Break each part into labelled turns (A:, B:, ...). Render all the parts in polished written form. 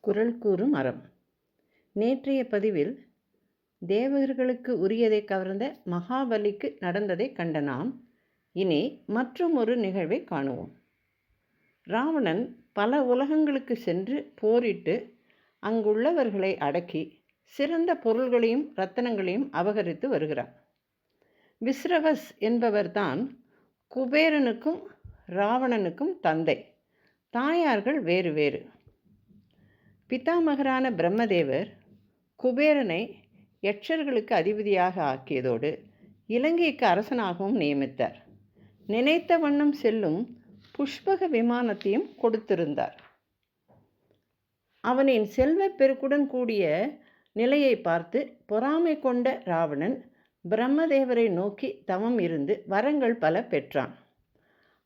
A: குறள் கூறும் அறம். நேற்றைய பதிவில் தேவர்களுக்கு உரியதை கவர்ந்த மகாபலிக்கு நடந்ததை கண்ட நாம் இனி மற்றும் ஒரு நிகழ்வை காணுவோம். ராவணன் பல உலகங்களுக்கு சென்று போரிட்டு அங்குள்ளவர்களை அடக்கி சிறந்த பொருள்களையும் ரத்தனங்களையும் அபகரித்து வருகிறார். விஸ்ரவஸ் என்பவர்தான் குபேரனுக்கும் ராவணனுக்கும் தந்தை. தாயார்கள் வேறு வேறு. பிதாமகரான பிரம்மதேவர் குபேரனை யட்சர்களுக்கு அதிபதியாக ஆக்கியதோடு இலங்கைக்கு அரசனாகவும் நியமித்தார். நினைத்த வண்ணம் செல்லும் புஷ்பக விமானத்தையும் கொடுத்திருந்தார். அவனின் செல்வப் பெருக்குடன் கூடிய நிலையை பார்த்து பொறாமை கொண்ட ராவணன் பிரம்மதேவரை நோக்கி தவம் இருந்து வரங்கள் பல பெற்றான்.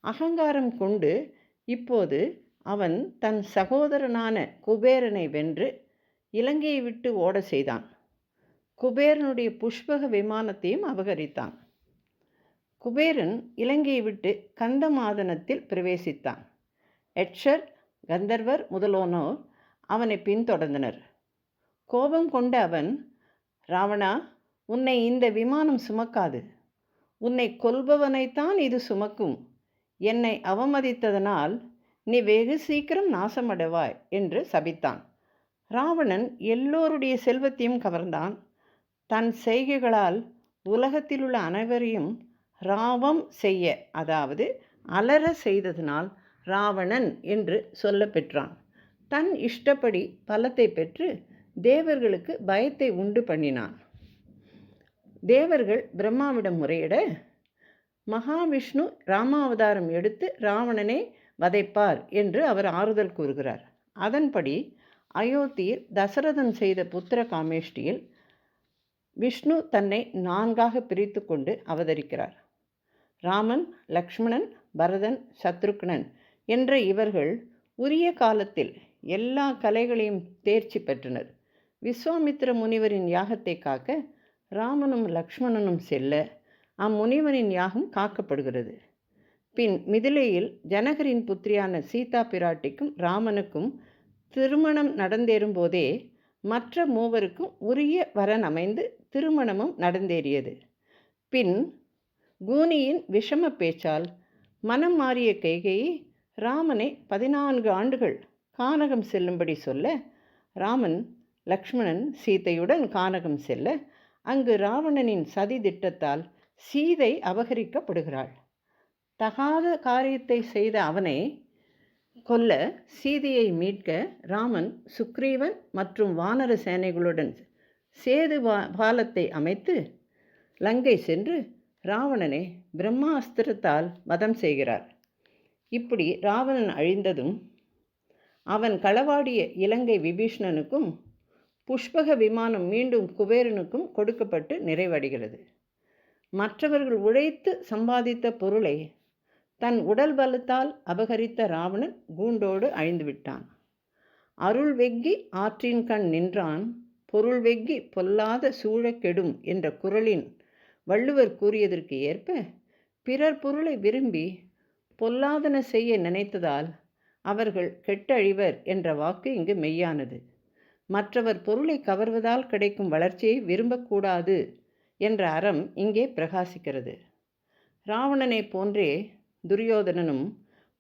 A: அகங்காரம் கொண்டு இப்போது அவன் தன் சகோதரனான குபேரனை வென்று இலங்கையை விட்டு ஓட செய்தான். குபேரனுடைய புஷ்பக விமானத்தையும் அபகரித்தான். குபேரன் இலங்கையை விட்டு கந்தமாதனத்தில் பிரவேசித்தான். யட்சர், கந்தர்வர் முதலானோர் அவனை பின்தொடர்ந்தனர். கோபம் கொண்ட அவன், ராவணா, உன்னை இந்த விமானம் சுமக்காது. உன்னை கொல்பவனைத்தான் இது சுமக்கும். என்னை அவமதித்ததனால் நீ வெகு சீக்கிரம் நாசமடைவாய் என்று சபித்தான். ராவணன் எல்லோருடைய செல்வத்தையும் கவர்ந்தான். தன் செய்கைகளால் உலகத்தில் உள்ள அனைவரையும் ராவம் செய்ய, அதாவது அலற செய்ததனால் ராவணன் என்று சொல்ல பெற்றான். தன் இஷ்டப்படி பலத்தை பெற்று தேவர்களுக்கு பயத்தை உண்டு பண்ணினான். தேவர்கள் பிரம்மாவிடம் முறையிட மகாவிஷ்ணு ராமாவதாரம் எடுத்து ராவணனை வதைப்பார் என்று அவர் ஆறுதல் கூறுகிறார். அதன்படி அயோத்தியில் தசரதன் செய்த புத்திர காமேஷ்டியில் விஷ்ணு தன்னை 4ஆக பிரித்து கொண்டு அவதரிக்கிறார். ராமன், லக்ஷ்மணன், பரதன், சத்ருக்னன் என்ற இவர்கள் உரிய காலத்தில் எல்லா கலைகளையும் தேர்ச்சி பெற்றனர். விஸ்வாமித்திர முனிவரின் யாகத்தை காக்க ராமனும் லக்ஷ்மணனும் செல்ல அம்முனிவரின் யாகம் காக்கப்படுகிறது. பின் மிதிலையில் ஜனகரின் புத்திரியான சீதா பிராட்டிக்கும் ராமனுக்கும் திருமணம் நடந்தேறும் போதே மற்ற மூவருக்கும் உரிய வரன் அமைந்து திருமணமும் நடந்தேறியது. பின் கூனியின் விஷம பேச்சால் மனம் மாறிய கைகேயி ராமனை 14 ஆண்டுகள் கானகம் செல்லும்படி சொல்ல ராமன், லக்ஷ்மணன் சீதையுடன் கானகம் செல்ல அங்கு ராவணனின் சதி திட்டத்தால் சீதை அபகரிக்கப்படுகிறாள். தகாத காரியத்தை செய்த அவனை கொல்ல சீதையை மீட்க ராமன் சுக்ரீவன் மற்றும் வானர சேனைகளுடன் சேது பாலத்தை அமைத்து லங்கை சென்று ராவணனை பிரம்மாஸ்திரத்தால் வதம் செய்கிறார். இப்படி ராவணன் அழிந்ததும் அவன் களவாடிய இலங்கை விபீஷ்ணனுக்கும் புஷ்பக விமானம் மீண்டும் குபேரனுக்கும் கொடுக்கப்பட்டு நிறைவடைகிறது. மற்றவர்கள் உழைத்து சம்பாதித்த பொருளை தன் உடல் பலத்தால் அபகரித்த ராவணன் கூண்டோடு அழிந்துவிட்டான். அருள் வெக்கி ஆற்றின் கண் நின்றான், பொருள் வெக்கி பொல்லாத சூழ கெடும் என்ற குறளின் வள்ளுவர் கூறியதற்கு ஏற்ப பிறர் பொருளை விரும்பி பொல்லாதன செய்ய நினைத்ததால் அவர்கள் கெட்டழிவர் என்ற வாக்கு இங்கு மெய்யானது. மற்றவர் பொருளை கவர்வதால் கிடைக்கும் வளர்ச்சியை விரும்பக்கூடாது என்ற அறம் இங்கே பிரகாசிக்கிறது. ராவணனை போன்றே துரியோதனனும்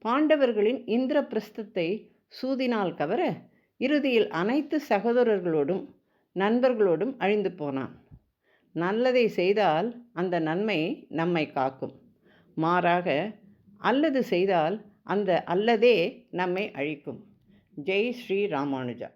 A: பாண்டவர்களின் இந்திரபிரஸ்தத்தை சூதினால் கவர இறுதியில் அனைத்து சகோதரர்களோடும் நண்பர்களோடும் அழிந்து போனான். நல்லதை செய்தால் அந்த நன்மை நம்மை காக்கும். மாறாக அல்லது செய்தால் அந்த அல்லதே நம்மை அழிக்கும். ஜெய் ஸ்ரீ ராமானுஜா.